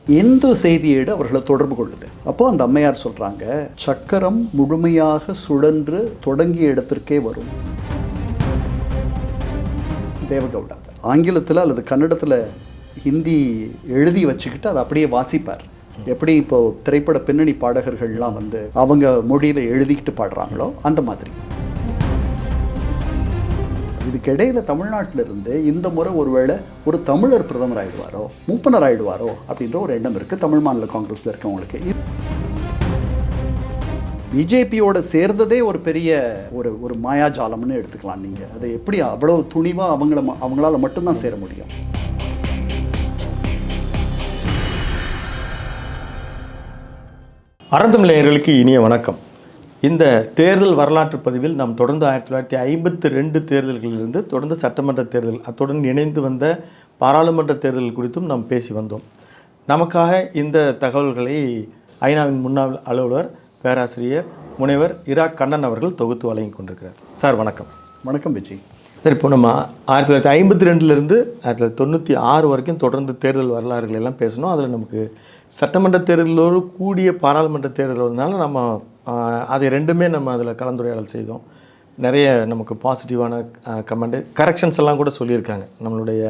இந்து செய்தியேடு அவர்களை தொடர்பு கொள்ளுது. அப்போ அந்த அம்மையார் சொல்றாங்க, சக்கரம் முழுமையாக சுழன்று தொடங்கிய இடத்திற்கே வரும். தேவகவுடா ஆங்கிலத்தில் அல்லது கன்னடத்தில் ஹிந்தி எழுதி வச்சுக்கிட்டு அதை அப்படியே வாசிப்பார். எப்படி இப்போ திரைப்பட பின்னணி பாடகர்கள்லாம் வந்து அவங்க மொழியில் எழுதிக்கிட்டு பாடுறாங்களோ அந்த மாதிரி. இதுக்கிடையில் தமிழ்நாட்டிலிருந்து இந்த முறை ஒருவேளை ஒரு தமிழர் பிரதமர் ஆகிடுவாரோ, மூப்பனர் ஆகிடுவாரோ அப்படின்ற ஒரு எண்ணம் இருக்குது தமிழ் மாநில காங்கிரஸில் இருக்கவங்களுக்கு. பிஜேபியோட சேர்ந்ததே ஒரு பெரிய ஒரு மாயாஜாலம்னு எடுத்துக்கலாம் நீங்கள். அதை எப்படி அவ்வளோ துணிவாக அவங்களால மட்டும்தான் சேர முடியும். அறந்தமிழ் நேயர்களுக்கு இனிய வணக்கம். இந்த தேர்தல் வரலாற்று பதிவில் நாம் தொடர்ந்து 1952 தேர்தல்களிலிருந்து தொடர்ந்து சட்டமன்ற தேர்தல், அத்துடன் இணைந்து வந்த பாராளுமன்ற தேர்தல் குறித்தும் நாம் பேசி வந்தோம். நமக்காக இந்த தகவல்களை ஐநாவின் முன்னாள் அலுவலர் பேராசிரியர் முனைவர் இரா கண்ணன் அவர்கள் தொகுத்து வழங்கி கொண்டிருக்கிறார். சார் வணக்கம். வணக்கம் விஜய். சார், இப்போ நம்ம 1952லேருந்து 1996 வரைக்கும் தொடர்ந்து தேர்தல் வரலாறுகள் எல்லாம் பேசணும். அதில் நமக்கு சட்டமன்ற தேர்தலோடு கூடிய பாராளுமன்ற தேர்தல்னால நம்ம அதை ரெண்டுமே நம்ம அதில் கலந்துரையாடல் செய்தோம். நிறைய நமக்கு பாசிட்டிவான கமெண்ட் கரெக்ஷன்ஸ் எல்லாம் கூட சொல்லியிருக்காங்க நம்மளுடைய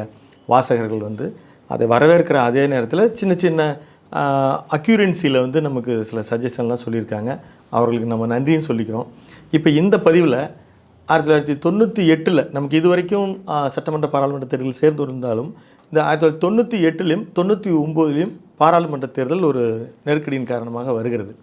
வாசகர்கள். வந்து அதை வரவேற்கிற அதே நேரத்தில் சின்ன சின்ன அக்யூரன்சியில் வந்து நமக்கு சில சஜஷன்லாம் சொல்லியிருக்காங்க. அவர்களுக்கு நம்ம நன்றியும் சொல்லிக்கிறோம். இப்போ இந்த பதிவில் 1998 நமக்கு இது வரைக்கும் சட்டமன்ற பாராளுமன்ற தேர்தல் சேர்ந்து இருந்தாலும் இந்த 1998லையும் 99லையும் பாராளுமன்ற தேர்தல் ஒரு நெருக்கடியின் காரணமாக வருகிறது.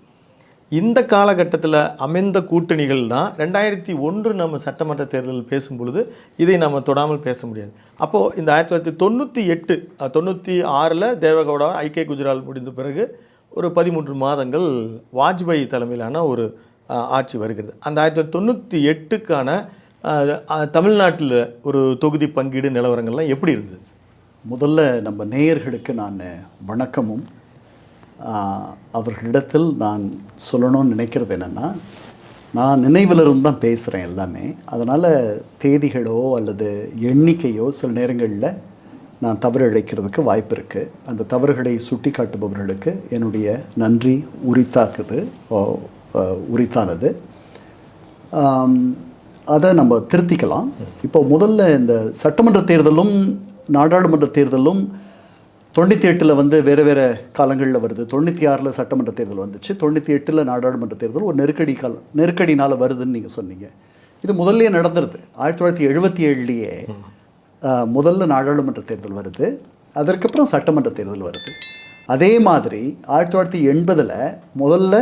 இந்த காலகட்டத்தில் அமைந்த கூட்டணிகள் தான் 2001 நம்ம சட்டமன்ற தேர்தல் பேசும் பொழுது இதை நம்ம தொடாமல் பேச முடியாது. அப்போது இந்த 1998 96ல் தேவகவுடா ஐக்கிய குஜரால் முடிந்த பிறகு ஒரு 13 மாதங்கள் வாஜ்பாய் தலைமையிலான ஒரு ஆட்சி வருகிறது. அந்த 1998க்கான தமிழ்நாட்டில் ஒரு தொகுதி பங்கீடு நிலவரங்கள்லாம் எப்படி இருந்தது? முதல்ல நம்ம நேயர்களுக்கு நான் வணக்கமும் அவர்களிடத்தில் நான் சொல்லணும்னு நினைக்கிறது என்னென்னா, நான் நினைவிலிருந்து தான் பேசுகிறேன் எல்லாமே. அதனால் தேதிகளோ அல்லது எண்ணிக்கையோ சில நேரங்களில் நான் தவறு இழைக்கிறதுக்கு வாய்ப்பு இருக்குது. அந்த தவறுகளை சுட்டி காட்டுபவர்களுக்கு என்னுடைய நன்றி உரித்தானது. அதை நம்ம திருத்திக்கலாம். இப்போ முதல்ல இந்த சட்டமன்ற தேர்தலும் நாடாளுமன்ற தேர்தலும் 98 வந்து வேறு வேறு காலங்களில் வருது. 96 சட்டமன்ற தேர்தல் வந்துச்சு, 98 நாடாளுமன்ற தேர்தல் ஒரு நெருக்கடினால் வருதுன்னு நீங்கள் சொன்னீங்க. இது முதல்லையே நடந்துருது. 1977லேயே முதல்ல நாடாளுமன்ற தேர்தல் வருது, அதற்கப்புறம் சட்டமன்ற தேர்தல் வருது. அதே மாதிரி 1980 முதல்ல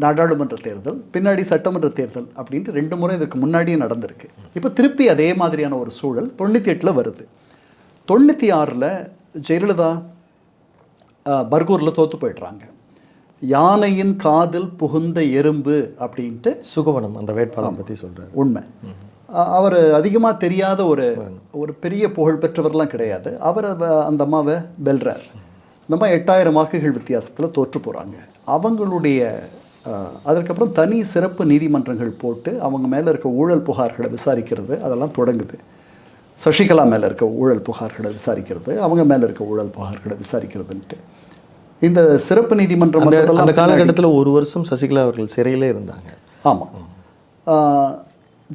நாடாளுமன்ற தேர்தல், பின்னாடி சட்டமன்ற தேர்தல் அப்படின்ட்டு 2 முறை இதற்கு முன்னாடியே நடந்திருக்கு. இப்போ திருப்பி அதே மாதிரியான ஒரு சூழல் 98 வருது. 96 ஜெயலலிதா பர்கூரில் தோற்று போய்ட்றாங்க. யானையின் காதில் புகுந்த எறும்பு அப்படின்ட்டு சுகவனம் அந்த வேட்பாளர் பற்றி சொல்கிறார். உண்மை. அவர் அதிகமாக தெரியாத ஒரு பெரிய புகழ்பெற்றவர்லாம் கிடையாது. அவர் அந்த அம்மாவை வெல்றார். இந்த மாதிரி 8000 வாக்குகள் வித்தியாசத்தில் தோற்று போகிறாங்க. அவங்களுடைய அதற்கப்புறம் தனி சிறப்பு நீதிமன்றங்கள் போட்டு அவங்க மேலே இருக்க ஊழல் புகார்களை விசாரிக்கிறது அதெல்லாம் தொடங்குது. சசிகலா மேலே இருக்க ஊழல் புகார்களை விசாரிக்கிறது, அவங்க மேலே இருக்க ஊழல் புகார்களை விசாரிக்கிறதுன்ட்டு இந்த சிறப்பு நீதிமன்றம் அந்த காலகட்டத்தில் 1 வருஷம் சசிகலா அவர்கள் சிறையிலே இருந்தாங்க. ஆமாம்.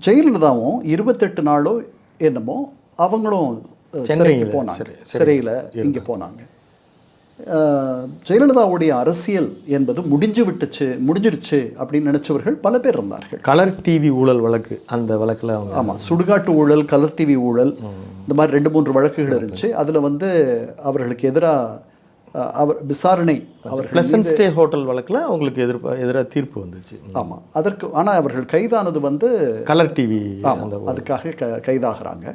ஜெயலலிதாவும் 28 நாளோ என்னமோ அவங்களும் சிறைக்கு போனாங்க, சிறையில் இங்கே போனாங்க. ஜெயலலிதாவுடைய அரசியல் என்பது முடிஞ்சிருச்சு அப்படின்னு நினைச்சவர்கள் பல பேர் இருந்தார்கள். கலர் டிவி ஊழல் வழக்கு, அந்த வழக்கில் ஆமாம், சுடுகாட்டு ஊழல், கலர் டிவி ஊழல், இந்த மாதிரி 2-3 வழக்குகள் இருந்துச்சு. அதில் வந்து அவர்களுக்கு எதிராக விசாரணை, பிளசன்ட் ஸ்டே ஹோட்டல் வழக்கில் அவங்களுக்கு எதிராக தீர்ப்பு வந்துச்சு. ஆமாம், அதற்கு ஆனால் அவர்கள் கைதானது வந்து கலர் டிவி, அதுக்காக கைதாகிறாங்க.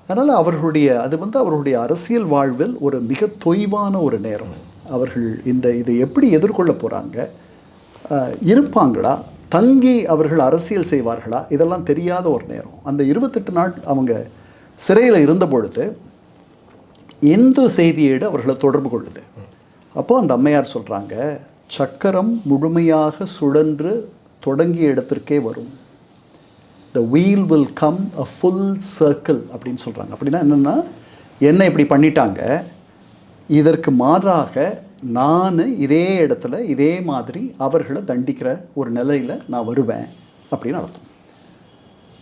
அதனால் அவர்களுடைய அரசியல் வாழ்வில் ஒரு மிக தொய்வான ஒரு நேரம். அவர்கள் இதை எப்படி எதிர்கொள்ள போகிறாங்க, இருப்பாங்களா, தங்கி அவர்கள் அரசியல் செய்வார்களா, இதெல்லாம் தெரியாத ஒரு நேரம். அந்த 28 நாள் அவங்க சிறையில் இருந்த பொழுது இந்து செய்தியேடு அவர்களை தொடர்பு கொள்ளுது. அப்போது அந்த அம்மையார் சொல்கிறாங்க, சக்கரம் முழுமையாக சுழன்று தொடங்கிய இடத்திற்கே வரும். the wheel will come a full circle அப்படின்னு சொல்கிறாங்க. அப்படின்னா என்னென்னா, என்ன இப்படி பண்ணிட்டாங்க, இதற்கு மாறாக நான் இதே இடத்துல இதே மாதிரி அவர்களை தண்டிக்கிற ஒரு நிலையில் நான் வருவேன் அப்படின்னு அர்த்தம்.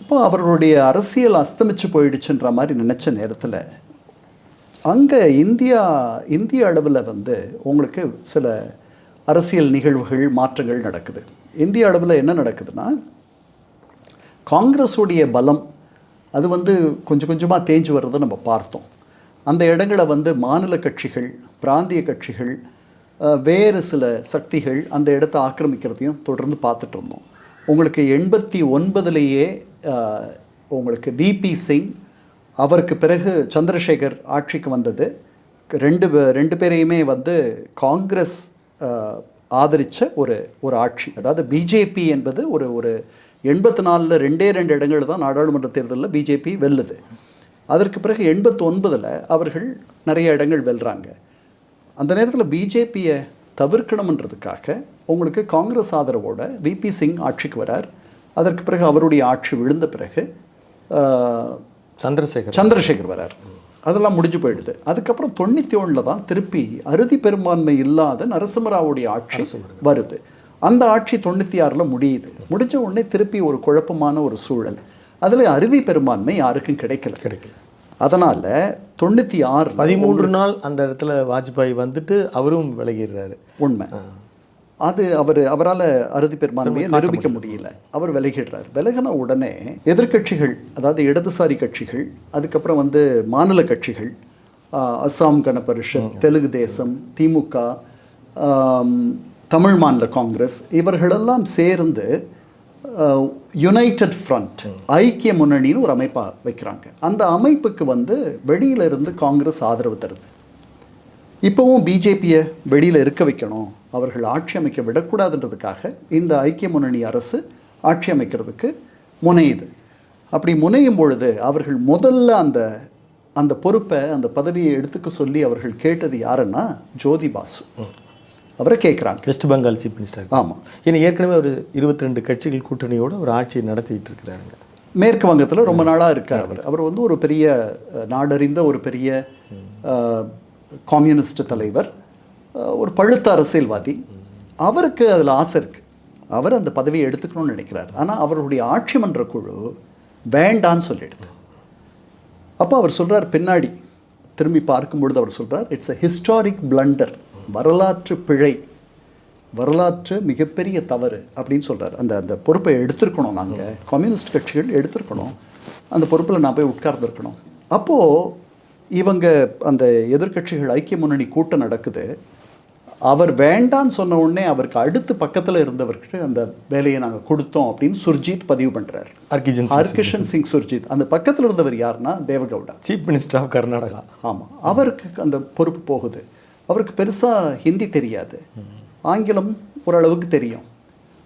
இப்போ அவர்களுடைய அரசியல் அஸ்தமிச்சு போயிடுச்சுன்ற மாதிரி நினச்ச நேரத்தில் அங்கே இந்திய அளவில் வந்து உங்களுக்கு சில அரசியல் நிகழ்வுகள் மாற்றங்கள் நடக்குது. இந்திய அளவில் என்ன நடக்குதுன்னா, காங்கிரஸுடைய பலம் அது வந்து கொஞ்சம் கொஞ்சமாக தேஞ்சு வர்றதை நம்ம பார்த்தோம். அந்த இடங்களை வந்து மாநில கட்சிகள், பிராந்திய கட்சிகள், வேறு சில சக்திகள் அந்த இடத்தை ஆக்கிரமிக்கிறதையும் தொடர்ந்து பார்த்துட்டு இருந்தோம். உங்களுக்கு 89லேயே உங்களுக்கு விபி சிங், அவருக்கு பிறகு சந்திரசேகர் ஆட்சிக்கு வந்தது. ரெண்டு பேரையுமே வந்து காங்கிரஸ் ஆதரித்த ஒரு ஆட்சி. அதாவது பிஜேபி என்பது ஒரு 84ல் 2 இடங்கள் தான் நாடாளுமன்ற தேர்தலில் பிஜேபி வெல்லுது. அதற்கு பிறகு 89ல் அவர்கள் நிறைய இடங்கள் வெல்றாங்க. அந்த நேரத்தில் பிஜேபியை தவிர்க்கணுன்றதுக்காக உங்களுக்கு காங்கிரஸ் ஆதரவோட விபி சிங் ஆட்சிக்கு வரார். அதற்கு பிறகு அவருடைய ஆட்சி விழுந்த பிறகு சந்திரசேகர் வரார். அதெல்லாம் முடிஞ்சு போயிடுது. அதுக்கப்புறம் 91ல் தான் திருப்பி அறுதி பெரும்பான்மை இல்லாத நரசிம்மராவுடைய ஆட்சி வருது. அந்த ஆட்சி 96ல் முடியுது. முடிஞ்ச உடனே திருப்பி ஒரு குழப்பமான ஒரு சூழல். அதில் அறுதி பெரும்பான்மை யாருக்கும் கிடைக்கல. அதனால் 96 13 நாள் அந்த இடத்துல வாஜ்பாய் வந்துட்டு அவரும் விலகிடுறாரு. உண்மை. அது அவரால் அறுதி பெரும்பான்மையை நிரூபிக்க முடியல. அவர் விலகிடுறார். விலகின உடனே எதிர்கட்சிகள், அதாவது இடதுசாரி கட்சிகள், அதுக்கப்புறம் வந்து மாநில கட்சிகள், அஸ்ஸாம் கண பரிஷத், தெலுங்கு தேசம், திமுக, தமிழ் மாநில காங்கிரஸ், இவர்களெல்லாம் சேர்ந்து யுனைடெட் ஃப்ரண்ட், ஐக்கிய முன்னணின்னு ஒரு அமைப்பாக வைக்கிறாங்க. அந்த அமைப்புக்கு வந்து வெளியிலிருந்து காங்கிரஸ் ஆதரவு தருது. இப்போவும் பிஜேபியை வெளியில் இருக்க வைக்கணும், அவர்கள் ஆட்சி அமைக்க விடக்கூடாதுன்றதுக்காக இந்த ஐக்கிய முன்னணி அரசு ஆட்சி அமைக்கிறதுக்கு முனையுது. அப்படி முனையும் பொழுது அவர்கள் முதல்ல அந்த பொறுப்பை, அந்த பதவியை எடுத்துக்க சொல்லி அவர்கள் கேட்டது யாருன்னா ஜோதி பாசு. அவரை கேட்குறாங்க. West Bengal chief minister. ஆமாம். ஏன்னா ஏற்கனவே ஒரு 22 கட்சிகள் கூட்டணியோட ஒரு ஆட்சியை நடத்திட்டு இருக்கிறாங்க. மேற்கு வங்கத்தில் ரொம்ப நாளாக இருக்கார். அவர் வந்து ஒரு பெரிய நாடறிந்த ஒரு பெரிய கம்யூனிஸ்ட் தலைவர், ஒரு பழுத்த அரசியல்வாதி. அவருக்கு அதில் ஆசை இருக்குது. அவர் அந்த பதவியை எடுத்துக்கணும்னு நினைக்கிறார். ஆனால் அவருடைய ஆட்சி மன்ற குழு வேண்டான்னு சொல்லிடுது. அப்போ அவர் சொல்கிறார், பின்னாடி திரும்பி பார்க்கும்பொழுது அவர் சொல்கிறார், இட்ஸ் அ ஹிஸ்டாரிக் பிளண்டர், வரலாற்று பிழை, வரலாற்று மிகப்பெரிய தவறு அப்படின்னு சொல்கிறார். அந்த பொறுப்பை எடுத்திருக்கணும், நாங்கள் கம்யூனிஸ்ட் கட்சிகள் எடுத்திருக்கணும், அந்த பொறுப்பில் நான் போய் உட்கார்ந்துருக்கணும். அப்போது இவங்க அந்த எதிர்கட்சிகள் ஐக்கிய முன்னணி கூட்டம் நடக்குது. அவர் வேண்டான்னு சொன்ன உடனே அவருக்கு அடுத்து பக்கத்தில் இருந்தவருக்கு அந்த வேலையை நாங்கள் கொடுத்தோம் அப்படின்னு சுர்ஜித் பதிவு பண்ணுறார். ஹர்கிஷன் சிங் சுர்ஜித். அந்த பக்கத்தில் இருந்தவர் யாருன்னா Deve Gowda, chief minister of Karnataka. ஆமாம். அவருக்கு அந்த பொறுப்பு போகுது. அவருக்கு பெருசாக ஹிந்தி தெரியாது, ஆங்கிலம் ஓரளவுக்கு தெரியும்.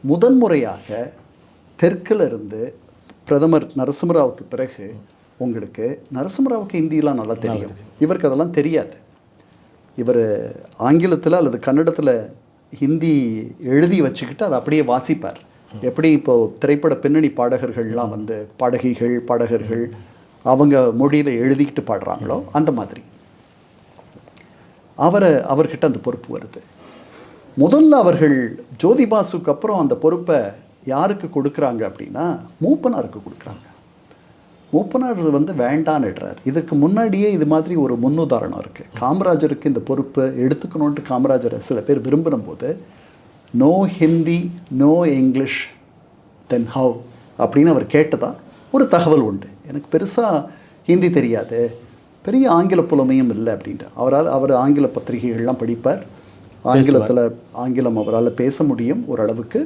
முதன்முறையாக தெற்கில் இருந்து பிரதமர் நரசிம்மராவுக்கு பிறகு உங்களுக்கு நரசிம்மராவுக்கு ஹிந்தியெலாம் நல்லா தெரியும், இவருக்கு அதெல்லாம் தெரியாது. இவர் ஆங்கிலத்தில் அல்லது கன்னடத்தில் ஹிந்தி எழுதி வச்சுக்கிட்டு அதை அப்படியே வாசிப்பார். எப்படி இப்போது திரைப்பட பின்னணி பாடகர்கள்லாம் வந்து பாடகிகள், பாடகர்கள் அவங்க மொழியில் எழுதிக்கிட்டு பாடுறாங்களோ அந்த மாதிரி அவர்கிட்ட அந்த பொறுப்பு வருது. முதல்ல அவர்கள் ஜோதி பாசுக்கு அப்புறம் அந்த பொறுப்பை யாருக்கு கொடுக்குறாங்க அப்படின்னா மூப்பனாருக்கு கொடுக்குறாங்க. மூப்பனார் வந்து வேண்டான்னுடுறார். இதுக்கு முன்னாடியே இது மாதிரி ஒரு முன்னுதாரணம் இருக்குது. காமராஜருக்கு இந்த பொறுப்பை எடுத்துக்கணுன்ட்டு காமராஜரை சில பேர் விரும்பின போது no Hindi no English then how அப்படின்னு அவர் கேட்டதா ஒரு தகவல் உண்டு. எனக்கு பெருசாக ஹிந்தி தெரியாது, பெரிய ஆங்கில புலமையும் இல்லை அப்படின்ட்டு. அவர் ஆங்கில பத்திரிகைகள்லாம் படிப்பார், ஆங்கிலம் அவரால் பேச முடியும், ஓரளவுக்கு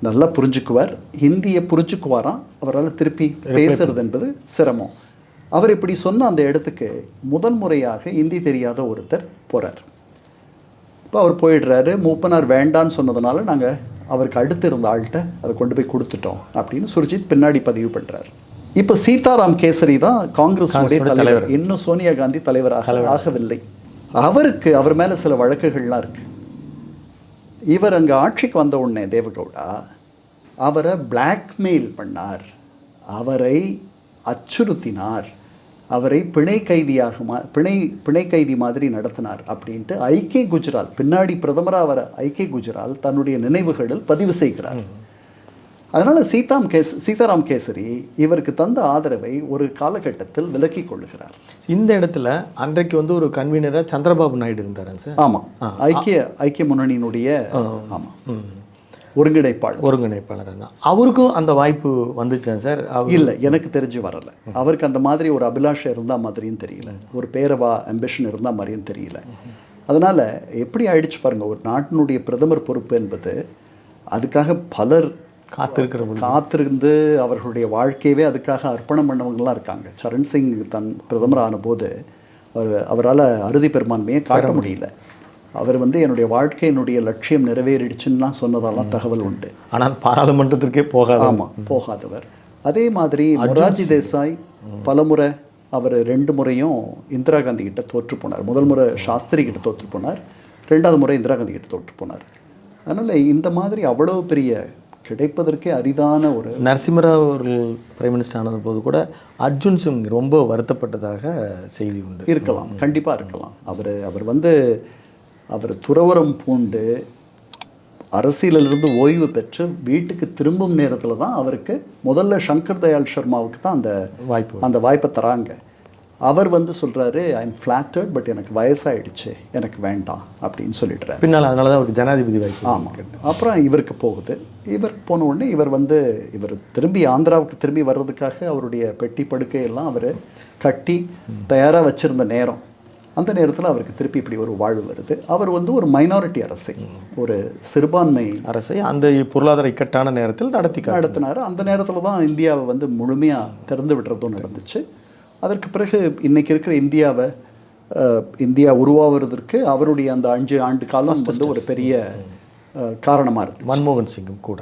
நல்லா புரிஞ்சுக்குவார். ஹிந்தியை புரிஞ்சுக்குவாராம், அவரால் திருப்பி பேசுறது என்பது சிரமம். அவர் இப்படி சொன்ன அந்த இடத்துக்கு முதன்முறையாக ஹிந்தி தெரியாத ஒருத்தர் போகிறார். இப்போ அவர் போயிடுறாரு. மூப்பனார் வேண்டான்னு சொன்னதுனால நாங்கள் அவருக்கு அடுத்து இருந்த ஆள்கிட்ட அதை கொண்டு போய் கொடுத்துட்டோம் அப்படின்னு சுர்ஜித் பின்னாடி பதிவு பண்ணுறார். இப்போ சீதாராம் கேசரி தான் காங்கிரஸுடைய தலைவர். இன்னும் சோனியா காந்தி தலைவராக ஆகவில்லை. அவர் மேலே சில வழக்குகள்லாம் இருக்குது. இவர் அங்கே ஆட்சிக்கு வந்த உடனே தேவகவுடா அவரை பிளாக்மெயில் பண்ணார், அவரை அச்சுறுத்தினார், அவரை பிணை கைதி மாதிரி நடத்தினார் அப்படின்ட்டு ஐகே குஜ்ரால், பின்னாடி பிரதமராக வர ஐகே குஜ்ரால் தன்னுடைய நினைவுகளில் பதிவு செய்கிறார். அதனால் சீதாராம் கேசரி இவருக்கு தந்த ஆதரவை ஒரு காலகட்டத்தில் விலக்கிக் கொள்ளுகிறார். இந்த இடத்துல அன்றைக்கு வந்து ஒரு கன்வீனராக சந்திரபாபு நாயுடு இருந்தார் சார். ஆமாம், ஐக்கிய முன்னணியினுடைய ஆமாம் ஒருங்கிணைப்பாளர் தான். அவருக்கும் அந்த வாய்ப்பு வந்துச்சா சார்? இல்லை, எனக்கு தெரிஞ்சு வரலை. அவருக்கு அந்த மாதிரி ஒரு அபிலாஷம் இருந்தால் மாதிரியும் தெரியல, ஒரு பேரவா அம்பிஷன் இருந்தால் மாதிரியும் தெரியல. அதனால் எப்படி ஆயிடுச்சு பாருங்கள், ஒரு நாட்டினுடைய பிரதமர் பொறுப்பு என்பது அதுக்காக பலர் காத்திருந்து அவர்களுடைய வாழ்க்கையவே அதுக்காக அர்ப்பணம் பண்ணவங்களாம் இருக்காங்க. சரண் சிங் தன் பிரதமர் ஆனபோது அவரால் அறுதி பெரும்பான்மையை காட்ட முடியல. அவர் வந்து என்னுடைய வாழ்க்கை, என்னுடைய லட்சியம் நிறைவேறிடுச்சுன்னா சொன்னதெல்லாம் தகவல் உண்டு. ஆனால் பாராளுமன்றத்திற்கே போகாதவர். அதே மாதிரி மொரார்ஜி தேசாய் பலமுறை அவர் 2 முறையும் இந்திரா காந்தி கிட்ட தோற்று போனார். முதல் முறை சாஸ்திரி கிட்ட தோற்று போனார், 2வது முறை இந்திரா காந்தி கிட்ட தோற்று போனார். அதனால் இந்த மாதிரி அவ்வளோ பெரிய கிடைப்பதற்கு அரிதான ஒரு நரசிம்மராவ் அவர்கள் பிரைம் மினிஸ்டர் ஆனது போது கூட அர்ஜுன் சிங் ரொம்ப வருத்தப்பட்டதாக செய்தி உண்டு. இருக்கலாம், கண்டிப்பாக இருக்கலாம். அவர் துறவரம் பூண்டு அரசியலிருந்து ஓய்வு பெற்று வீட்டுக்கு திரும்பும் நேரத்தில் தான் அவருக்கு முதல்ல சங்கர் தயாள் சர்மாவுக்கு தான் அந்த வாய்ப்பை தராங்க. அவர் வந்து சொல்கிறாரு, ஐ எம் ஃப்ளாட்டர்ட், பட் எனக்கு வயசாகிடுச்சு, எனக்கு வேண்டாம் அப்படின்னு சொல்லிடுறாரு. பின்னால் அதனால தான் அவருக்கு ஜனாதிபதி வாய்ப்பு. ஆமாம். அப்புறம் இவருக்கு போகுது. இவர் போன உடனே இவர் திரும்பி ஆந்திராவுக்கு திரும்பி வர்றதுக்காக அவருடைய பெட்டி படுக்கையெல்லாம் அவர் கட்டி தயாராக வச்சுருந்த நேரம், அந்த நேரத்தில் அவருக்கு திருப்பி இப்படி ஒரு வாழ்வு வருது. அவர் வந்து ஒரு மைனாரிட்டி அரசை, ஒரு சிறுபான்மை அரசை அந்த பொருளாதார இக்கட்டான நேரத்தில் நடத்தினார். அந்த நேரத்தில் தான் இந்தியாவை வந்து முழுமையாக திறந்து விடுறதும் நடந்துச்சு. அதற்கு பிறகு இன்றைக்கி இருக்கிற இந்தியா உருவாகிறதுக்கு அவருடைய அந்த 5 ஆண்டு காலம் வந்து ஒரு பெரிய காரணமாக இருக்குது. மன்மோகன் சிங்கும் கூட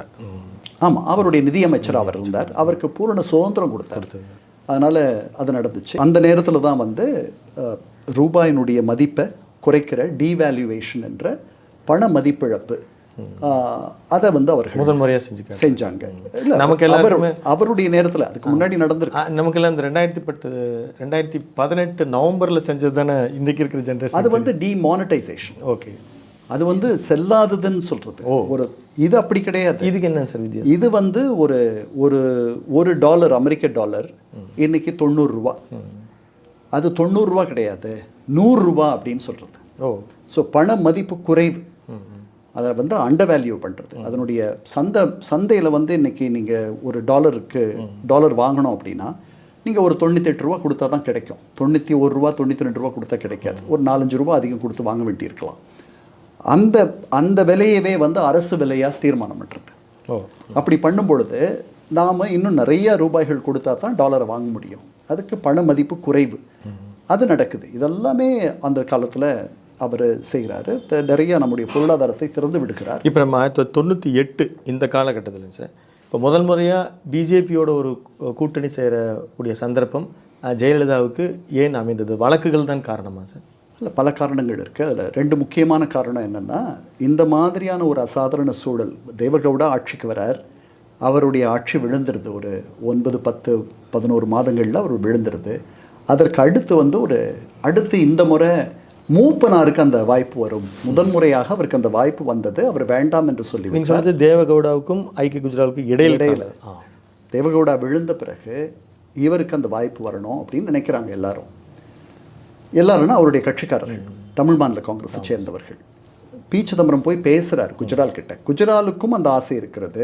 ஆமாம், அவருடைய நிதியமைச்சர் அவர் இருந்தார். அவருக்கு பூரண சுதந்திரம் கொடுத்தார். அதனால் அது நடந்துச்சு. அந்த நேரத்தில் தான் வந்து ரூபாயினுடைய மதிப்பை குறைக்கிற டீவேல்யூவேஷன் என்ற பண மதிப்பிழப்பு, அதை வந்து அவர்கள் முதல் முறையாக செஞ்சாங்க. இல்லை, நமக்கு எல்லாருமே அவருடைய நேரத்தில் அதுக்கு முன்னாடி நடந்திருக்கு. நமக்கெல்லாம் இந்த 2018 நவம்பரில் செஞ்சது தானே இன்றைக்கி இருக்கிற ஜென்ரேஷன். அது வந்து டிமானிட்டைசேஷன். ஓகே, அது வந்து செல்லாததுன்னு சொல்கிறது. ஒரு இது அப்படி கிடையாது. இதுக்கு என்ன சார் வித்தியாசம்? இது வந்து ஒரு டாலர், அமெரிக்க டாலர் இன்னைக்கு 90 ரூபா. அது 90 ரூபா கிடையாது, 100 ரூபா அப்படின்னு சொல்கிறது. ஸோ பண மதிப்பு குறைவு, அதை வந்து அண்டர் வேல்யூ பண்ணுறது. அதனுடைய சந்தையில் வந்து இன்றைக்கி நீங்கள் ஒரு டாலர் வாங்கணும் அப்படின்னா நீங்கள் ஒரு 98 ரூபா கொடுத்தா தான் கிடைக்கும். 91 ரூபா 92 ரூபா கொடுத்தா கிடைக்காது. ஒரு 4-5 ரூபா அதிகம் கொடுத்து வாங்க வேண்டியிருக்கலாம். அந்த விலையவே வந்து அரசு விலையாக தீர்மானம் பண்ணுறது. அப்படி பண்ணும் பொழுது நாம் இன்னும் நிறைய ரூபாய்கள் கொடுத்தா தான் டாலரை வாங்க முடியும். அதுக்கு பண மதிப்பு குறைவு. அது நடக்குது. இதெல்லாமே அந்த காலத்தில் அவர் செய்கிறாரு. நிறைய நம்முடைய பொருளாதாரத்தை திறந்து விடுக்கிறார். இப்போ நம்ம 1998 இந்த காலகட்டத்தில் சார், இப்போ முதல் முறையாக பிஜேபியோட ஒரு கூட்டணி சேரக்கூடிய சந்தர்ப்பம் ஜெயலலிதாவுக்கு ஏன் அமைந்தது? வழக்குகள் தான் காரணமா சார்? இல்லை, பல காரணங்கள் இருக்குது. அதில் 2 முக்கியமான காரணம் என்னென்னா, இந்த மாதிரியான ஒரு அசாதாரண சூழல். தேவகவுடா ஆட்சிக்கு வரார், அவருடைய ஆட்சி விழுந்துருது. ஒரு 9, 10, 11 மாதங்களில் அவர் விழுந்துருது. அதற்கு அடுத்து வந்து அடுத்து இந்த முறை மூப்பனாருக்கு அந்த வாய்ப்பு வரும். முதல் முறையாக அவருக்கு அந்த வாய்ப்பு வந்தது. அவர் வேண்டாம் என்று சொல்லி நீங்கள் சொன்னது தேவகவுடாவுக்கும் ஐக்கிய குஜராலுக்கும் இடையில தேவகவுடா விழுந்த பிறகு இவருக்கு அந்த வாய்ப்பு வரணும் அப்படின்னு நினைக்கிறாங்க எல்லாரும்னா அவருடைய கட்சிக்காரர்கள், தமிழ் மாநில காங்கிரஸை சேர்ந்தவர்கள். பி சிதம்பரம் போய் பேசுகிறார் குஜரால் கிட்ட. குஜராலுக்கும் அந்த ஆசை இருக்கிறது,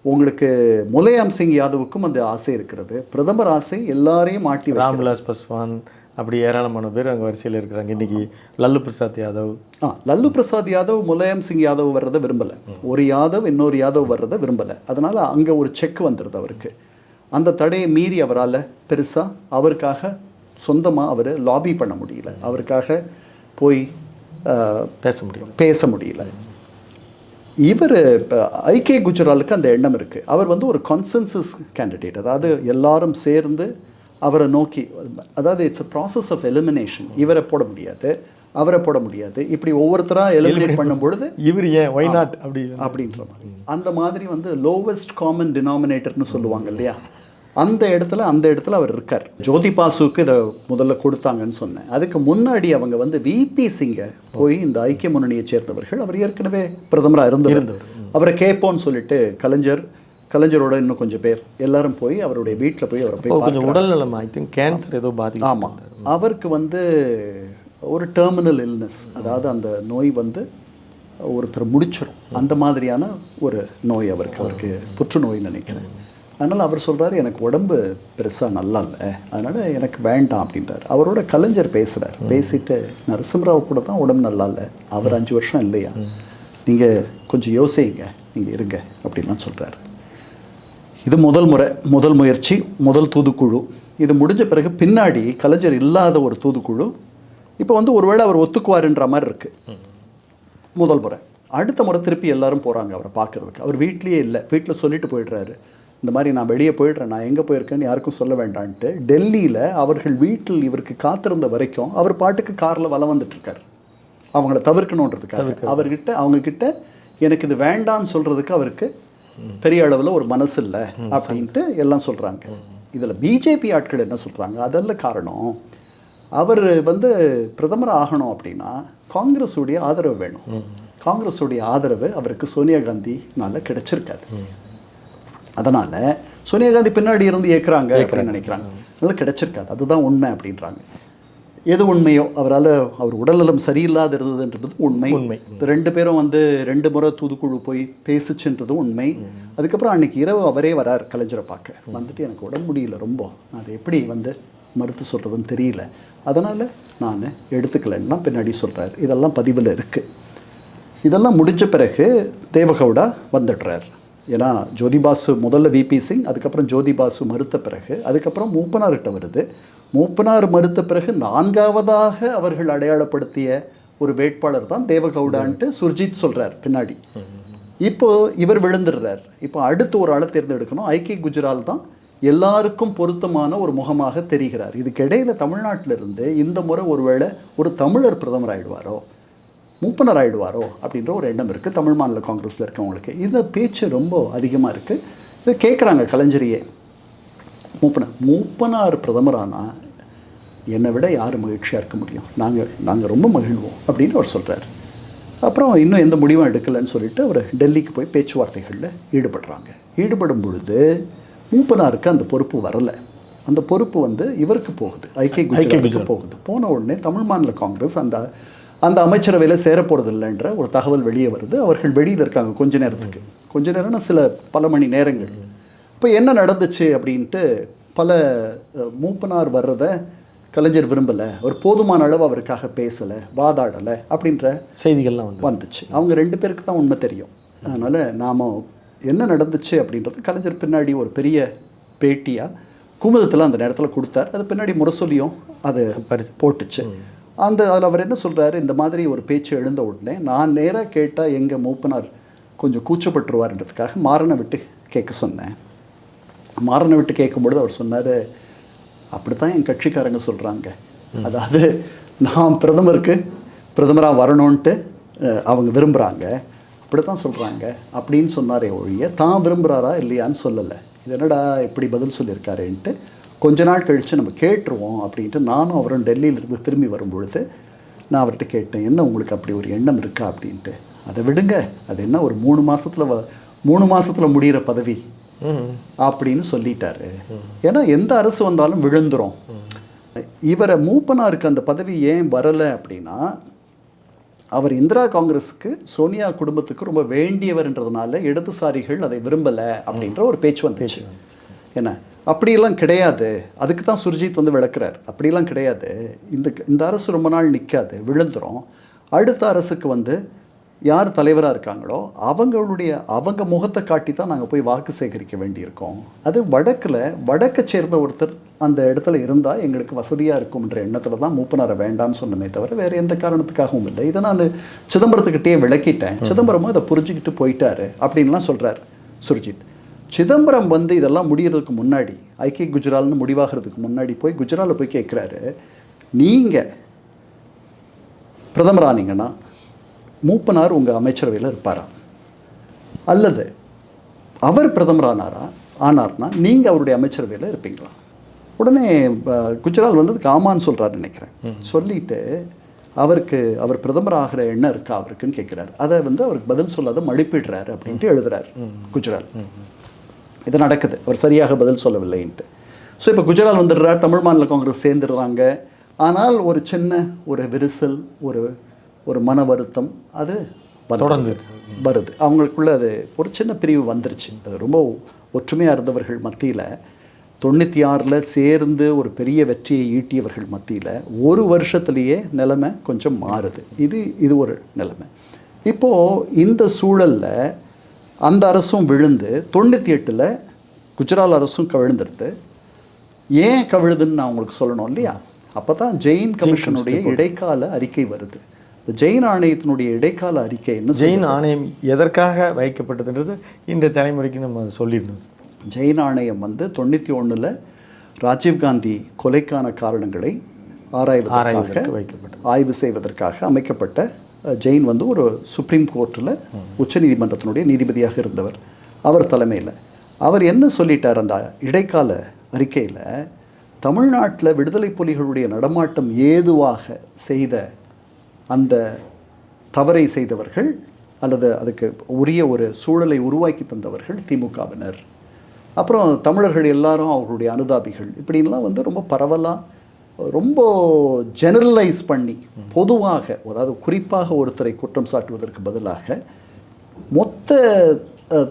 உங்களுக்கு முலாயம் சிங் யாதவுக்கும் அந்த ஆசை இருக்கிறது. பிரதமர் ஆசை எல்லாரையும் மாட்டி. ராம்விலாஸ் பாஸ்வான் அப்படி ஏராளமான பேர் அங்கே வரிசையில் இருக்கிறாங்க. இன்றைக்கி லல்லு பிரசாத் யாதவ் முலாயம் சிங் யாதவ் வர்றதை விரும்பலை. ஒரு யாதவ் இன்னொரு யாதவ் வர்றதை விரும்பலை. அதனால் அங்கே ஒரு செக் வந்துடுது அவருக்கு. அந்த தடையை மீறி அவரால் பெருசாக அவருக்காக சொந்தமாக அவர் லாபி பண்ண முடியல, அவருக்காக போய் பேச முடியல. இவர் ஐக்கிய குஜராலுக்கு அந்த எண்ணம் இருக்குது. அவர் வந்து ஒரு கான்சென்சஸ் கேண்டிடேட், அதாவது எல்லாரும் சேர்ந்து அவரை நோக்கி, அதாவது it's a process of elimination. இவரை போட முடியாது, அவரை போட முடியாது, இப்படி ஒவ்வொருத்தராக எலிமினேட் பண்ணும் பொழுது இவர் ஏன் ஒய் நாட் அப்படின்ற மாதிரி அந்த மாதிரி வந்து லோவஸ்ட் காமன் டினாமினேட்டர்னு சொல்லுவாங்க இல்லையா, அந்த இடத்துல அவர் இருக்கார். ஜோதி பாசுக்கு இதை முதல்ல கொடுத்தாங்கன்னு சொன்னேன். அதுக்கு முன்னாடி அவங்க வந்து விபி சிங்கை போய் இந்த ஐக்கிய முன்னணியை சேர்ந்தவர்கள், அவர் ஏற்கனவே பிரதமராக இருந்தவர், அவரை கேட்போன்னு சொல்லிட்டு கலைஞரோட இன்னும் கொஞ்சம் பேர் எல்லாரும் போய் அவருடைய வீட்டில் போய் அவரை போய் கொஞ்சம் உடல்நலம் ஐ திங்க் கேன்சர் ஏதோ பாதி. ஆமாம், அவருக்கு வந்து ஒரு டெர்மினல் இல்னஸ், அதாவது அந்த நோய் வந்து ஒருத்தர் முடிச்சிடும், அந்த மாதிரியான ஒரு நோய் அவருக்கு புற்றுநோய் நினைக்கிறேன். அதனால் அவர் சொல்கிறார், எனக்கு உடம்பு பெருசாக நல்லா இல்லை, அதனால் எனக்கு வேண்டாம் அப்படின்றார். அவரோட கலைஞர் பேசுகிறார். பேசிட்டு நரசிம்மராவ் கூட தான் உடம்பு நல்லா இல்லை, அவர் 5 வருஷம் இல்லையா, நீங்கள் கொஞ்சம் யோசிங்க, நீங்கள் இருங்க அப்படின்லாம் சொல்கிறார். இது முதல் முயற்சி, முதல் தூதுக்குழு. இது முடிஞ்ச பிறகு பின்னாடி கலைஞர் இல்லாத ஒரு தூதுக்குழு இப்போ வந்து ஒருவேளை அவர் ஒத்துக்குவாருன்ற மாதிரி இருக்குது. முதல் முறை. அடுத்த முறை திருப்பி எல்லாரும் போகிறாங்க அவரை பார்க்குறதுக்கு. அவர் வீட்லேயே இல்லை, வீட்டில் சொல்லிட்டு போயிடுறாரு, இந்த மாதிரி நான் வெளியே போயிடுறேன், நான் எங்கே போயிருக்கேன்னு யாருக்கும் சொல்ல வேண்டான்ட்டு. டெல்லியில் அவர்கள் வீட்டில் இவருக்கு காத்திருந்த வரைக்கும் அவர் பாட்டுக்கு காரில் வலம் வந்துட்டுருக்கார், அவங்கள தவிர்க்கணுன்றதுக்காக. அவங்கக்கிட்ட எனக்கு இது வேண்டான்னு சொல்கிறதுக்கு அவருக்கு பெரிய அளவில் ஒரு மனசு இல்லை அப்படின்ட்டு எல்லாம் சொல்கிறாங்க. இதில் பிஜேபி ஆட்கள் என்ன சொல்கிறாங்க, அதெல்லாம் காரணம், அவர் வந்து பிரதமர் ஆகணும் அப்படின்னா காங்கிரஸுடைய ஆதரவு வேணும். காங்கிரஸுடைய ஆதரவு அவருக்கு சோனியா காந்தினால கிடைச்சிருக்காது. அதனால் சோனியா காந்தி பின்னாடி இருந்து ஏற்கிறாங்க அப்படின்னு நினைக்கிறாங்க, அதனால் கிடைச்சிருக்காது. அதுதான் உண்மை அப்படின்றாங்க. எது உண்மையோ, அவர் உடல்நலம் சரியில்லாத இருந்ததுன்றது உண்மை. 2 பேரும் வந்து 2 முறை தூதுக்குழு போய் பேசிச்சுன்றது உண்மை. அதுக்கப்புறம் அன்றைக்கி இரவு அவரே வரார் கலைஞரை பார்க்க. வந்துட்டு எனக்கு உடம்பு முடியல ரொம்ப, நான் அதை எப்படி வந்து மறுத்து சொல்கிறதுன்னு தெரியல, அதனால் நான் எடுத்துக்கலைன்னா பின்னாடி சொல்கிறார். இதெல்லாம் பதிவில் இருக்குது. இதெல்லாம் முடிஞ்ச பிறகு தேவகவுடா வந்துடுறார். ஏன்னா ஜோதிபாசு முதல்ல விபி சிங், அதுக்கப்புறம் ஜோதிபாசு மறுத்த பிறகு அதுக்கப்புறம் மூப்பனார்கிட்ட வருது. மூப்பனார் மறுத்த பிறகு 4ஆவதாக அவர்கள் அடையாளப்படுத்திய ஒரு வேட்பாளர் தான் தேவகவுடான்ட்டு சுர்ஜித் சொல்கிறார் பின்னாடி. இப்போது இவர் விழுந்துடுறார். இப்போ அடுத்து ஒரு ஆளை தேர்ந்தெடுக்கணும். ஐக்கிய குஜரால் தான் எல்லாருக்கும் பொருத்தமான ஒரு முகமாக தெரிகிறார். இதுக்கிடையில் தமிழ்நாட்டிலிருந்து இந்த முறை ஒருவேளை ஒரு தமிழர் பிரதமர் ஆகிடுவாரோ, மூப்பனர் ஆகிடுவாரோ அப்படின்ற ஒரு எண்ணம் இருக்குது தமிழ் மாநில காங்கிரஸில் இருக்கவங்களுக்கு. இந்த பேச்சு ரொம்ப அதிகமாக இருக்குது. இதை கேட்குறாங்க கலைஞரையே. மூப்பனார் பிரதமரானால் என்னை விட யார் மகிழ்ச்சியாக இருக்க முடியும், நாங்கள் ரொம்ப மகிழ்வோம் அப்படின்னு அவர் சொல்கிறார். அப்புறம் இன்னும் எந்த முடிவும் எடுக்கலைன்னு சொல்லிட்டு அவர் டெல்லிக்கு போய் பேச்சுவார்த்தைகளில் ஈடுபடும் பொழுது மூப்பனாருக்கு அந்த பொறுப்பு வரலை. அந்த பொறுப்பு வந்து இவருக்கு போகுது, ஐக்கிய குஜராலுக்கு போகுது. போன உடனே தமிழ் மாநில காங்கிரஸ் அந்த அமைச்சரவையில் சேரப்போகிறது இல்லைன்ற ஒரு தகவல் வெளியே வருது. அவர்கள் வெளியில் இருக்காங்க கொஞ்ச நேரம்னா பல மணி நேரங்கள். இப்போ என்ன நடந்துச்சு அப்படின்ட்டு மூப்பனார் வர்றதை கலைஞர் விரும்பலை, ஒரு போதுமான அளவு அவருக்காக பேசலை, வாதாடலை அப்படின்ற செய்திகள்லாம் வந்துச்சு. அவங்க 2 பேருக்கு தான் உண்மை தெரியும். அதனால் நாம் என்ன நடந்துச்சு அப்படின்றது கலைஞர் பின்னாடி ஒரு பெரிய பேட்டியாக குமுதத்தில் அந்த நேரத்தில் கொடுத்தார். அது பின்னாடி முரசொலியும் அது போட்டுச்சு. அதில் அவர் என்ன சொல்கிறாரு, இந்த மாதிரி ஒரு பேச்சு எழுந்த உடனே நான் நேராக கேட்டால் எங்கள் மூப்பனார் கொஞ்சம் கூச்சப்பட்டுருவார்ன்றதுக்காக மாறனை விட்டு கேட்க சொன்னேன். மாறனை விட்டு கேட்கும்பொழுது அவர் சொன்னார், அப்படி தான் என் கட்சிக்காரங்க சொல்கிறாங்க, அதாவது நான் பிரதமராக வரணுன்ட்டு அவங்க விரும்புகிறாங்க, அப்படி தான் சொல்கிறாங்க அப்படின்னு சொன்னாரே ஒழிய தான் விரும்புகிறாரா இல்லையான்னு சொல்லலை. இது என்னடா இப்படி பதில் சொல்லியிருக்காருன்ட்டு கொஞ்ச நாள் கழித்து நம்ம கேட்டுருவோம் அப்படின்ட்டு நானும் அவரும் டெல்லியிலிருந்து திரும்பி வரும்பொழுது நான் அவர்கிட்ட கேட்டேன், என்ன உங்களுக்கு அப்படி ஒரு எண்ணம் இருக்கா அப்படின்ட்டு. அதை விடுங்க, அது என்ன ஒரு 3 மாதத்தில் முடிகிற பதவி அப்படின்னு சொல்லிட்டாரு. ஏன்னா எந்த அரசு வந்தாலும் விழுந்துரும். இவரை மூப்பனாருக்கு அந்த பதவி ஏன் வரலை அப்படின்னா, அவர் இந்திரா காங்கிரஸுக்கு சோனியா குடும்பத்துக்கு ரொம்ப வேண்டியவர்ன்றதுனால இடதுசாரிகள் அதை விரும்பலை அப்படின்ற ஒரு பேச்சு வந்துச்சு. என்ன அப்படியெல்லாம் கிடையாது. அதுக்கு தான் சுர்ஜித் வந்து விளக்குறார். அப்படிலாம் கிடையாது, இந்த அரசு ரொம்ப நாள் நிற்காது, விழுந்துரும். அடுத்த அரசுக்கு வந்து யார் தலைவராக இருக்காங்களோ அவங்க முகத்தை காட்டி தான் நாங்கள் போய் வாக்கு சேகரிக்க வேண்டியிருக்கோம். அது வடக்கை சேர்ந்த ஒருத்தர் அந்த இடத்துல இருந்தால் எங்களுக்கு வசதியாக இருக்கும்ன்ற எண்ணத்தில் தான் மூப்பனாரை வேண்டான்னு சொன்னமே தவிர வேறு எந்த காரணத்துக்காகவும் இல்லை. இதை நான் சிதம்பரத்துக்கிட்டே விளக்கிட்டேன். சிதம்பரமும் அதை புரிஞ்சுக்கிட்டு போயிட்டாரு அப்படின்லாம் சொல்கிறார் சுர்ஜித். சிதம்பரம் வந்து இதெல்லாம் முடிகிறதுக்கு முன்னாடி, ஐக்கிய குஜரால்னு முடிவாகிறதுக்கு முன்னாடி போய் குஜராலில் போய் கேட்குறாரு, நீங்கள் பிரதமரானீங்கன்னா மூப்பனார் உங்கள் அமைச்சரவையில் இருப்பாரா, அல்லது அவர் பிரதமரானாரா ஆனார்னா நீங்கள் அவருடைய அமைச்சரவையில் இருப்பீங்களா? உடனே குஜரால் வந்து ஆமான்னு சொல்கிறாருன்னு நினைக்கிறேன். சொல்லிட்டு அவர் பிரதமர் ஆகிற எண்ணம் இருக்கா அவருக்குன்னு கேட்குறாரு. அதை வந்து அவருக்கு பதில் சொல்லாத மழுப்பிடுறாரு அப்படின்ட்டு எழுதுறாரு குஜரால். இது நடக்குது, அவர் சரியாக பதில் சொல்லவில்லைன்ட்டு. ஸோ இப்போ குஜரால் வந்துடுறார், தமிழ் மாநில காங்கிரஸ் சேர்ந்துடுறாங்க. ஆனால் ஒரு சின்ன ஒரு விரிசல், ஒரு மன வருத்தம் அது தொடர்ந்து வருது அவங்களுக்குள்ள. அது ஒரு சின்ன பிரிவு வந்துருச்சு. அது ரொம்ப ஒற்றுமையாக இருந்தவர்கள் மத்தியில் 96 சேர்ந்து ஒரு பெரிய வெற்றியை ஈட்டியவர்கள் மத்தியில் ஒரு வருஷத்துலேயே நிலைமை கொஞ்சம் மாறுது. இது ஒரு நிலைமை. இப்போது இந்த சூழலில் அந்த அரசும் விழுந்து 98 குஜரால் அரசும் கவிழ்ந்துருது. ஏன் கவிழுதுன்னு நான் உங்களுக்கு சொல்லணும் இல்லையா? அப்போ தான் ஜெயின் கமிஷனுடைய இடைக்கால அறிக்கை வருது. இந்த ஜெயின் ஆணையத்தினுடைய இடைக்கால அறிக்கை என்ன? ஜெயின் ஆணையம் எதற்காக வைக்கப்பட்டதுன்றது இந்த தலைமுறைக்கு நம்ம சொல்லிடணும். ஜெயின் ஆணையம் வந்து 91 ராஜீவ்காந்தி கொலைக்கான காரணங்களை ஆய்வு செய்வதற்காக அமைக்கப்பட்ட ஜெயின் வந்து ஒரு சுப்ரீம் கோர்ட்டில் உச்சநீதிமன்றத்தினுடைய நீதிபதியாக இருந்தவர். அவர் தலைமையில் அவர் என்ன சொல்லிட்டார் அந்த இடைக்கால அறிக்கையில்? தமிழ்நாட்டில் விடுதலை புலிகளுடைய நடமாட்டம் ஏதுவாக செய்த அந்த தவறை செய்தவர்கள் அல்லது அதுக்கு உரிய ஒரு சூழலை உருவாக்கி தந்தவர்கள் திமுகவினர். அப்புறம் தமிழர்கள் எல்லாரும் அவர்களுடைய அனுதாபிகள். இப்படின்லாம் வந்து ரொம்ப பரவலாக ரொம்ப ஜெனரலைஸ் பண்ணி பொதுவாக, அதாவது குறிப்பாக ஒருத்தரை குற்றம் சாட்டுவதற்கு பதிலாக மொத்த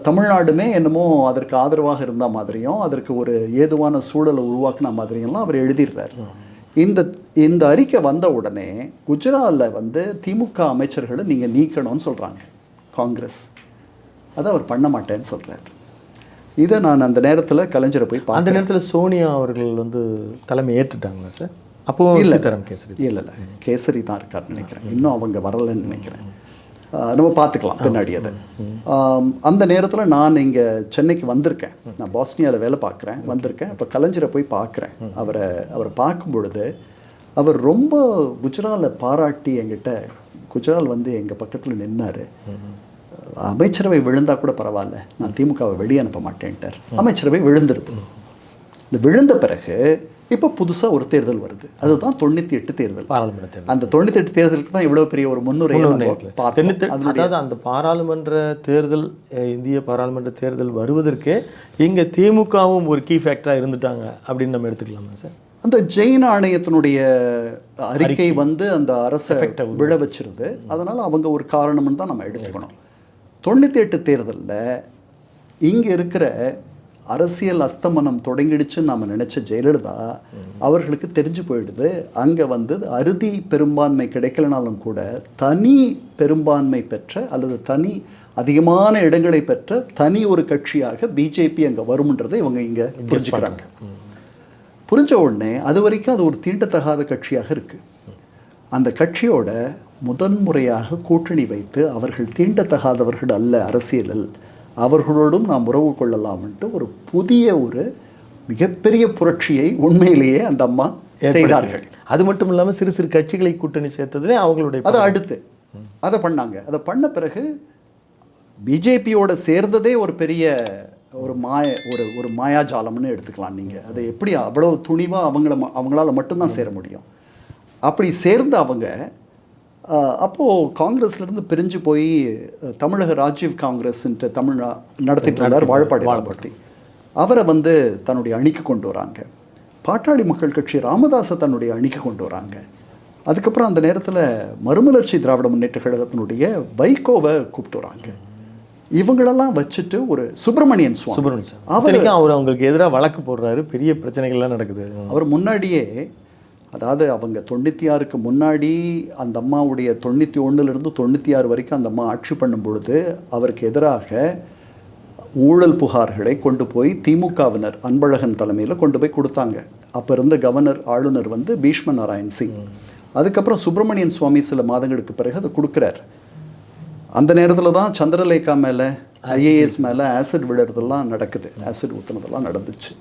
தமிழ்நாடுமே என்னமோ அதற்கு ஆதரவாக இருந்த மாதிரியும் அதற்கு ஒரு ஏதுவான சூழலை உருவாக்குன மாதிரியெல்லாம் அவர் எழுதிடுறார். இந்த அறிக்கை வந்த உடனே குஜராத்தில் வந்து திமுக அமைச்சர்களை நீங்கள் நீக்கணும்னு சொல்கிறாங்க காங்கிரஸ். அதை அவர் பண்ண மாட்டேன்னு சொல்கிறார். இதை நான் அந்த நேரத்தில் கலைஞரை போய் அந்த நேரத்தில் சோனியா அவர்கள் வந்து தலைமை ஏற்றுட்டாங்களா சார்? அப்போ இல்லை கேசரி இல்லை கேசரி தான் இருக்காருன்னு நினைக்கிறேன். இன்னும் அவங்க வரலைன்னு நினைக்கிறேன். நம்ம பார்த்துக்கலாம் பின்னாடி அதை. அந்த நேரத்தில் நான் இங்கே சென்னைக்கு வந்திருக்கேன். நான் பாஸ்னியாவில் வேலை பார்க்குறேன், வந்திருக்கேன். அப்போ கலைஞரை போய் பார்க்குறேன். அவரை பார்க்கும் பொழுது அவர் ரொம்ப குஜராலை பாராட்டி என்கிட்ட, குஜரால் வந்து எங்கள் பக்கத்தில் நின்னார். அமைச்சரவை விழுந்தா கூட பரவாயில்ல, நான் திமுகவை வெளியே அனுப்ப மாட்டேன்ட்டார். அமைச்சரவை விழுந்துருது. இந்த விழுந்த பிறகு இப்போ புதுசாக ஒரு தேர்தல் வருது. அதுதான் 98 தேர்தல், பாராளுமன்ற தேர்தல். அந்த 98 தேர்தலுக்கு தான் இவ்வளோ பெரிய ஒரு முன்னுரை. அதாவது அந்த பாராளுமன்ற தேர்தல், இந்திய பாராளுமன்ற தேர்தல் வருவதற்கு இங்கே திமுகவும் ஒரு கீ ஃபேக்டராக இருந்துட்டாங்க அப்படின்னு நம்ம எடுத்துக்கலாமா சார்? அந்த ஜெயின் ஆணையத்தினுடைய அறிக்கை வந்து அந்த அரசை விழ வச்சிருது. அதனால் அவங்க ஒரு காரணம்னு தான் நம்ம எடுத்துக்கணும். 98 தேர்தலில் இங்கே இருக்கிற அரசியல் அஸ்தமனம் தொடங்கிடுச்சுன்னு நம்ம நினச்ச ஜெயலலிதா அவர்களுக்கு தெரிஞ்சு போயிடுது. அங்கே வந்து அறுதி பெரும்பான்மை கிடைக்கலனாலும் கூட தனி பெரும்பான்மை பெற்ற அல்லது தனி அதிகமான இடங்களை பெற்ற தனி ஒரு கட்சியாக பிஜேபி அங்கே வரும்ன்றதை இவங்க இங்கே புரிஞ்சுக்கிறாங்க. புரிஞ்ச உடனே அது வரைக்கும் அது ஒரு தீண்டத்தகாத கட்சியாக இருக்குது. அந்த கட்சியோட முதன்முறையாக கூட்டணி வைத்து அவர்கள் தீண்டத்தகாதவர்கள் அல்ல அரசியலில், அவர்களோடும் நாம் உறவு கொள்ளலாம்ன்ட்டு ஒரு புதிய ஒரு மிகப்பெரிய புரட்சியை உண்மையிலேயே அந்த அம்மா செய்தார்கள். அது மட்டும் இல்லாமல் சிறு சிறு கட்சிகளை கூட்டணி சேர்த்ததுலே அவங்களுடைய அதை அடுத்து அதை பண்ணாங்க. அதை பண்ண பிறகு பிஜேபியோட சேர்ந்ததே ஒரு பெரிய ஒரு மாயாஜாலம்னு எடுத்துக்கலாம் நீங்கள். அதை எப்படி அவ்வளோ துணிவாக அவங்களால மட்டும்தான் சேர முடியும். அப்படி சேர்ந்த அவங்க அப்போது காங்கிரஸ்லேருந்து பிரிஞ்சு போய் தமிழக ராஜீவ் காங்கிரஸ்ன்ட்டு நடத்திட்டு இருந்தார் வாழப்பாடி. அவரை வந்து தன்னுடைய அணிக்கு கொண்டு வராங்க. பாட்டாளி மக்கள் கட்சி ராமதாஸை தன்னுடைய அணிக்கு கொண்டு வராங்க. அதுக்கப்புறம் அந்த நேரத்தில் மறுமலர்ச்சி திராவிட முன்னேற்ற கழகத்தினுடைய வைகோவை கூப்பிட்டு வராங்க. இவங்களெல்லாம் வச்சுட்டு ஒரு சுப்பிரமணியன் சுவாமி அவர் அவங்களுக்கு எதிராக வழக்கு போடுறாரு. பெரிய பிரச்சனைகள்லாம் நடக்குது. அவர் முன்னாடியே, அதாவது அவங்க 96க்கு முன்னாடி அந்த அம்மாவுடைய 91லேருந்து 96 வரைக்கும் அந்த அம்மா ஆட்சி பண்ணும் பொழுது அவருக்கு எதிராக ஊழல் புகார்களை கொண்டு போய் திமுகவினர் அன்பழகன் தலைமையில் கொண்டு போய் கொடுத்தாங்க. அப்போ இருந்த ஆளுநர் வந்து பீஷ்ம நாராயண் சிங். அதுக்கப்புறம் சுப்பிரமணியன் சுவாமி சில மாதங்களுக்கு பிறகு அதை கொடுக்குறார். அந்த நேரத்தில் தான் சந்திரலேகா மேலே, ஐஏஎஸ் மேலே ஆசிட் விழுறதெல்லாம் நடக்குது. ஆசிட் ஊற்றுனதெல்லாம் நடந்துச்சு.